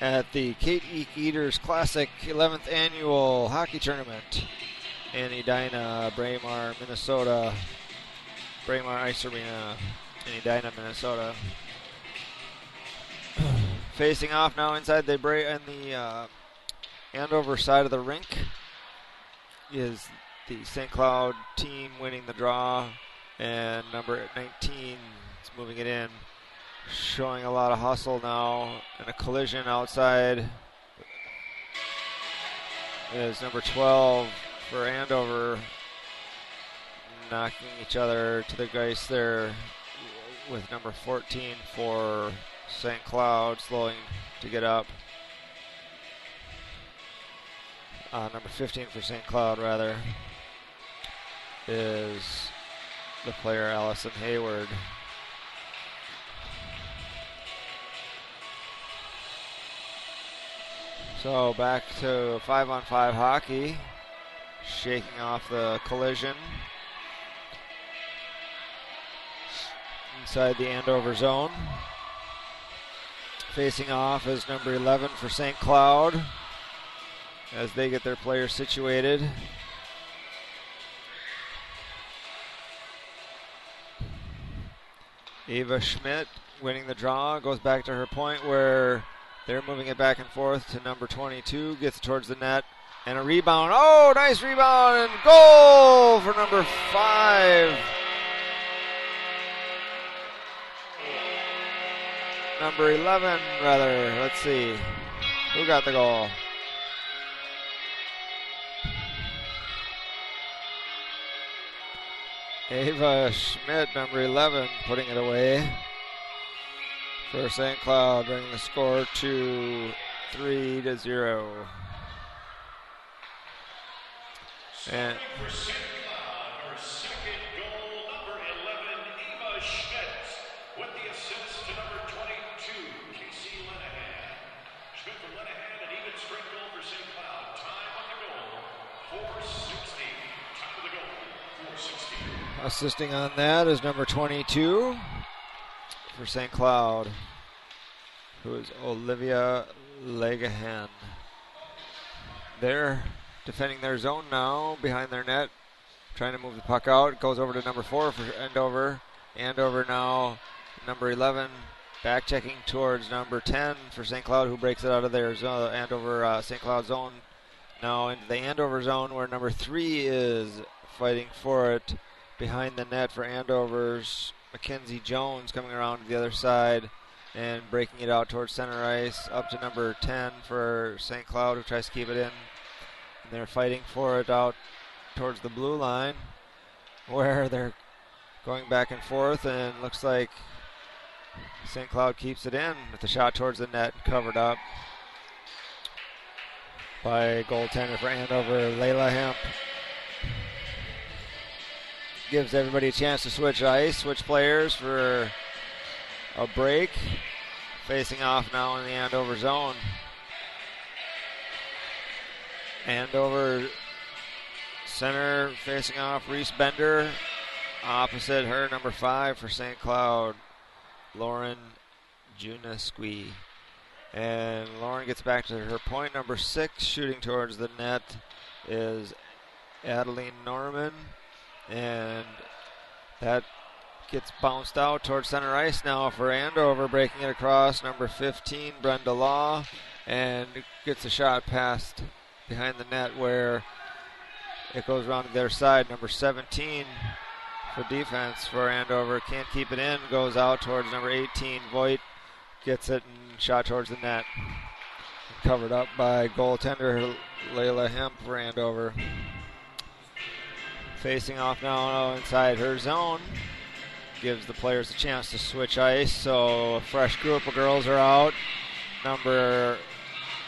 at the Kate Eaters Classic 11th Annual Hockey Tournament in Edina, Braemar, Minnesota. Braemar Ice Arena in Edina, Minnesota. Facing off now inside the Andover side of the rink is the St. Cloud team winning the draw, and number 19 is moving it in, showing a lot of hustle now, and a collision outside is number 12 for Andover, knocking each other to the ice there with number 14 for St. Cloud slowing to get up. Number 15 for St. Cloud, rather, is the player Allison Hayward. So back to 5-on-5 hockey, shaking off the collision inside the Andover zone. Facing off is number 11 for St. Cloud as they get their players situated. Ava Schmidt winning the draw, goes back to her point where they're moving it back and forth to number 22, gets it towards the net, and a rebound. Oh, nice rebound, and goal for number 5. Number 11, rather. Let's see. Who got the goal? Ava Schmidt, number 11, putting it away for St. Cloud, bringing the score to 3-0. And for St. Cloud, her second goal, number 11, Eva Schmidt, with the assist to number 22, Casey Lenahan. Schmidt from Lenahan, an even strength goal for St. Cloud. Time on the goal, 4:60. Time of the goal, 4:60. assisting on that is number 22 for St. Cloud, who is Olivia Legahan. They're defending their zone now behind their net, trying to move the puck out. It goes over to number 4 for Andover. Andover now, number 11, back checking towards number 10 for St. Cloud, who breaks it out of their zone, Andover St. Cloud zone. Now into the Andover zone where number 3 is fighting for it behind the net for Andover's Mackenzie Jones, coming around to the other side and breaking it out towards center ice, up to number 10 for St. Cloud, who tries to keep it in. And they're fighting for it out towards the blue line, where they're going back and forth, and looks like St. Cloud keeps it in with the shot towards the net, covered up by goaltender for Andover, Layla Hemp. Gives everybody a chance to switch ice, switch players for a break. Facing off now in the Andover zone. Andover center facing off Reese Bender Opposite her, number 5 for St. Cloud, Lauren Junasqui. And Lauren gets back to her point. Number 6, shooting towards the net, is Adeline Norman. And that gets bounced out towards center ice now for Andover, breaking it across. Number 15, Brenda Law, and gets a shot past behind the net where it goes around to their side. Number 17 for defense for Andover can't keep it in, goes out towards number 18. Voigt gets it and shot towards the net. Covered up by goaltender Layla Hemp for Andover. Facing off now inside her zone. Gives the players a chance to switch ice, so a fresh group of girls are out. Number,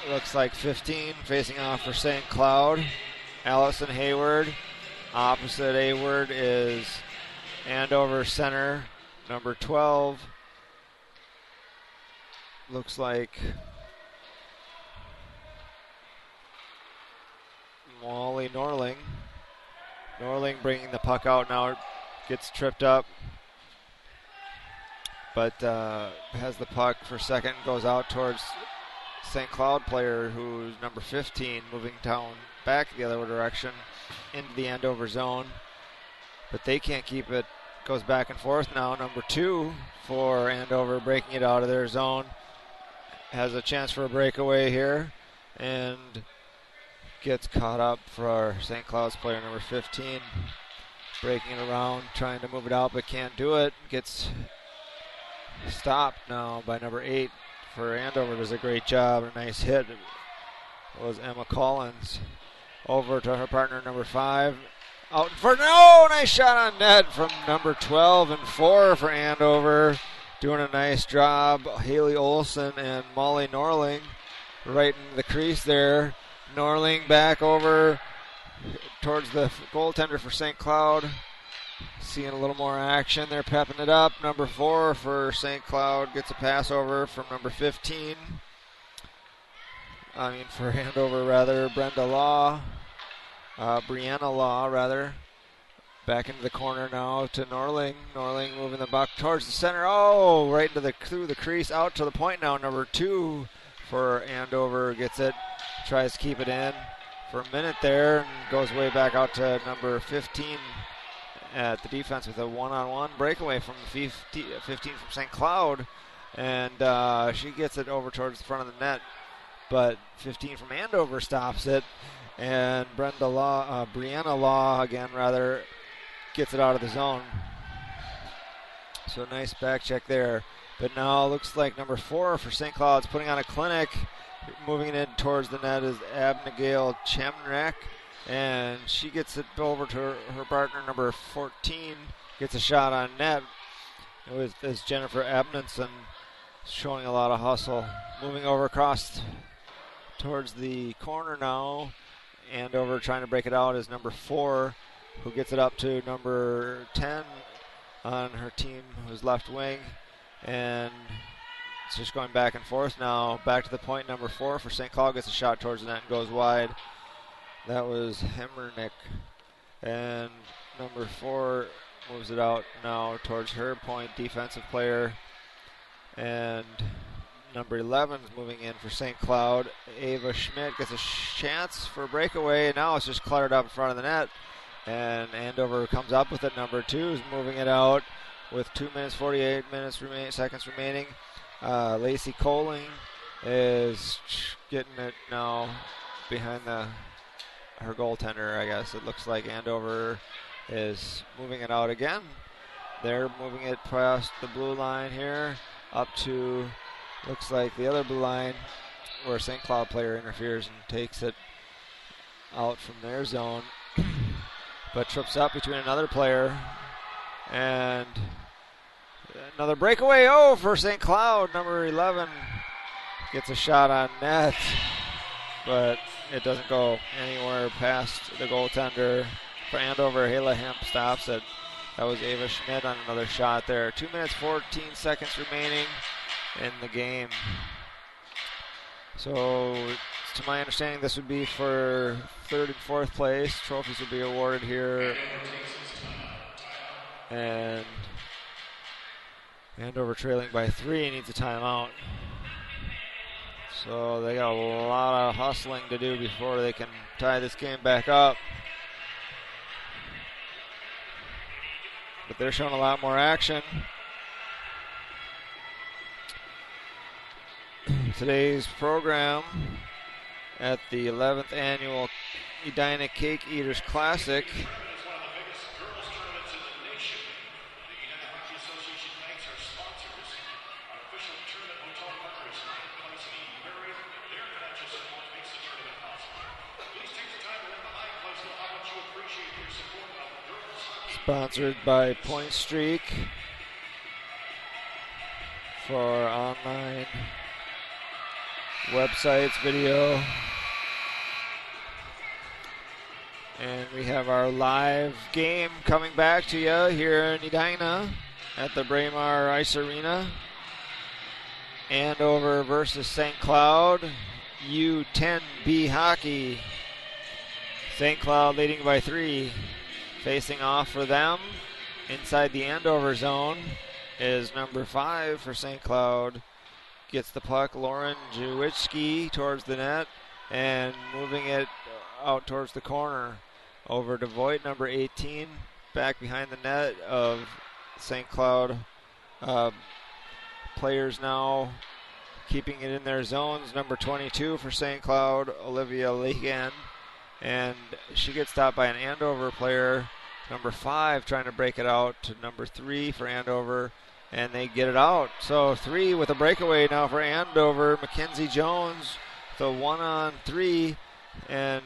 looks like 15, facing off for St. Cloud, Allison Hayward. Opposite Hayward is Andover center, number 12. Looks like Molly Norling. Norling bringing the puck out now, gets tripped up, but has the puck for second, goes out towards St. Cloud player who's number 15, moving down back the other direction into the Andover zone, but they can't keep it. Goes back and forth now. Number 2 for Andover, breaking it out of their zone, has a chance for a breakaway here and gets caught up for St. Cloud's player number 15, breaking it around, trying to move it out but can't do it. Gets stopped now by number 8 for Andover. Does a great job. A nice hit. It was Emma Collins. Over to her partner number 5. Out in front. No! Nice shot on net from number 12 and 4 for Andover. Doing a nice job. Haley Olson and Molly Norling right in the crease there. Norling back over towards the goaltender for St. Cloud. Seeing a little more action. They're pepping it up. Number 4 for St. Cloud gets a pass over from number 15. For Andover, rather. Brianna Law, rather. Back into the corner now to Norling. Norling moving the puck towards the center. Oh, right into through the crease, out to the point now. Number 2 for Andover gets it. Tries to keep it in for a minute there and goes way back out to number 15 at the defense with a one-on-one breakaway from 15 from St. Cloud, and she gets it over towards the front of the net, but 15 from Andover stops it, and Brianna Law again rather gets it out of the zone. So nice back check there, but now looks like number 4 for St. Cloud's putting on a clinic. Moving it in towards the net is Abigail Chemrek, and she gets it over to her partner, number 14, gets a shot on net. It was Jennifer Abnenson showing a lot of hustle. Moving over across towards the corner now, Andover trying to break it out is number 4, who gets it up to number 10 on her team, who's left wing, and it's just going back and forth now. Back to the point, number 4 for St. Cloud gets a shot towards the net and goes wide. That was Hemmernick. And number 4 moves it out now towards her point, defensive player. And number 11 is moving in for St. Cloud. Ava Schmidt gets a chance for a breakaway. And now it's just cluttered up in front of the net. And Andover comes up with it. Number 2 is moving it out with 2 minutes, 48 seconds remaining. Lacey Coling is getting it now behind her goaltender, I guess. It looks like Andover is moving it out again. They're moving it past the blue line here up to, looks like the other blue line where a St. Cloud player interferes and takes it out from their zone. But trips up between another player and another breakaway. Oh, for St. Cloud, number 11 gets a shot on net, but it doesn't go anywhere past the goaltender for Andover. Hala Hemp stops it. That was Ava Schmidt on another shot there. 2 minutes, 14 seconds remaining in the game. So, to my understanding, this would be for 3rd and 4th place. Trophies will be awarded here And Andover trailing by 3 needs a timeout. So they got a lot of hustling to do before they can tie this game back up. But they're showing a lot more action. Today's program at the 11th annual Edina Cake Eaters Classic. Sponsored by Point Streak for online websites, video. And we have our live game coming back to you here in Edina at the Braemar Ice Arena. Andover versus St. Cloud, U10B hockey. St. Cloud leading by 3. Facing off for them inside the Andover zone is number 5 for St. Cloud. Gets the puck, Lauren Jawitzki towards the net and moving it out towards the corner. Over to Voigt, number 18, back behind the net of St. Cloud. Players now keeping it in their zones. Number 22 for St. Cloud, Olivia Legan. And she gets stopped by an Andover player, number 5, trying to break it out to number 3 for Andover, and they get it out. So 3 with a breakaway now for Andover. Mackenzie Jones, the 1-on-3, and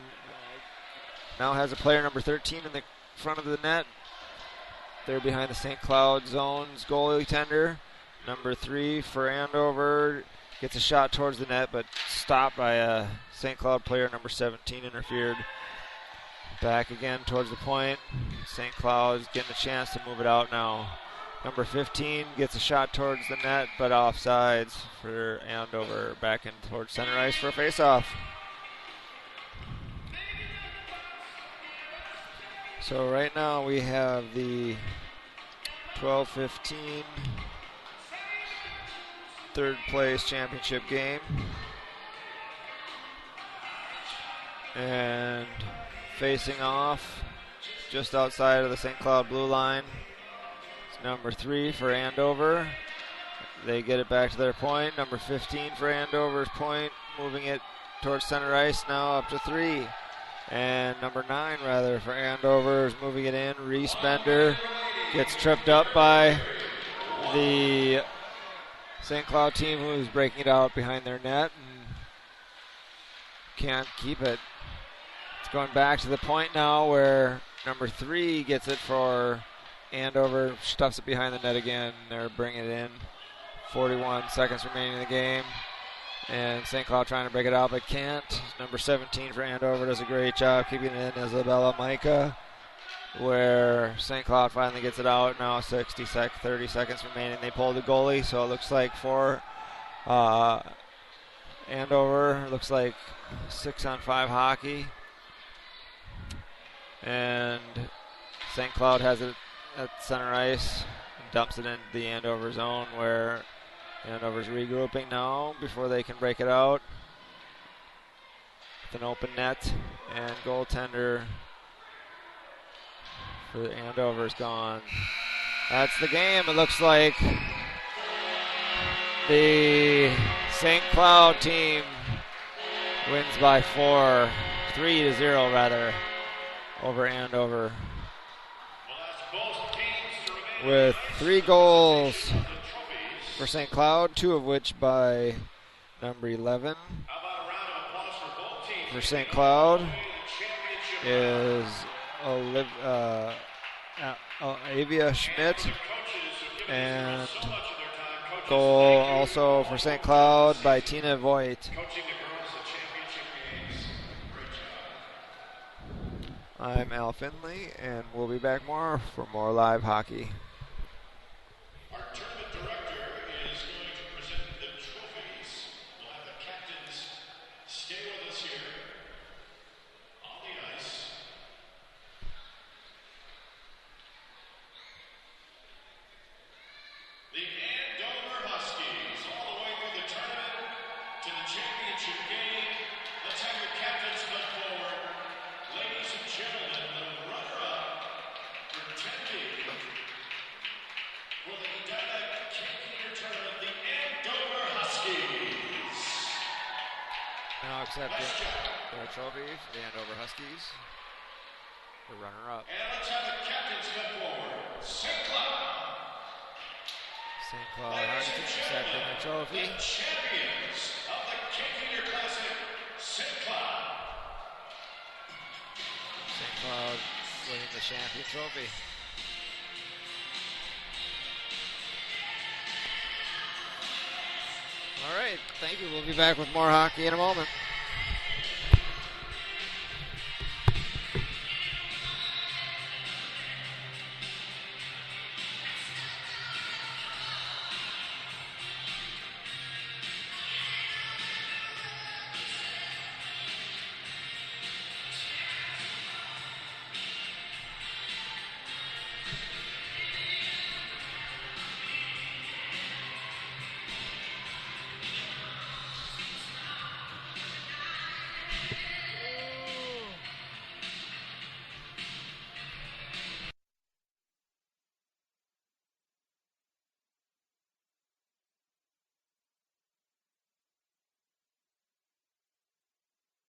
now has a player number 13 in the front of the net. They're behind the St. Cloud zone's goalie tender. Number 3 for Andover gets a shot towards the net, but stopped by a St. Cloud player, number 17, interfered. Back again towards the point. St. Cloud is getting a chance to move it out now. Number 15 gets a shot towards the net, but offsides for Andover. Back in towards center ice for a faceoff. So right now we have the 12-15 third place championship game. And facing off just outside of the St. Cloud blue line, it's number 3 for Andover. They get it back to their point. Number 15 for Andover's point, moving it towards center ice now up to 3. And number 9 rather for Andover is moving it in. Reese Bender gets tripped up by the St. Cloud team, who's breaking it out behind their net and can't keep it. It's going back to the point now where number 3 gets it for Andover, stuffs it behind the net again. They're bringing it in. 41 seconds remaining in the game. And St. Cloud trying to break it out, but can't. Number 17 for Andover does a great job keeping it in. Isabella Micah, where St. Cloud finally gets it out. Now 30 seconds remaining. They pull the goalie, so it looks like for Andover, looks like 6-on-5 hockey. And St. Cloud has it at center ice and dumps it into the Andover zone, where Andover's regrouping now before they can break it out. With an open net, and goaltender for Andover's gone. That's the game. It looks like the St. Cloud team wins by 3-0 rather, over Andover. With 3 goals for St. Cloud, 2 of which by number 11 for St. Cloud is Avia Schmidt, and goal also for St. Cloud by Tina Voigt. I'm Al Finley, and we'll be back for more live hockey. Our tournament director is going to present the trophies. We'll have the captains stay with us here on the ice. attending for the Edina Campaigner Tournament, the Andover Huskies. Now accepting their trophy for the Andover Huskies. The runner-up. And let's have the captains come forward. St. Cloud. St. Cloud Harrington accepting their trophy. The champions of the Campaigner Classic, St. Cloud. St. Cloud winning the champion trophy. All right, thank you. We'll be back with more hockey in a moment.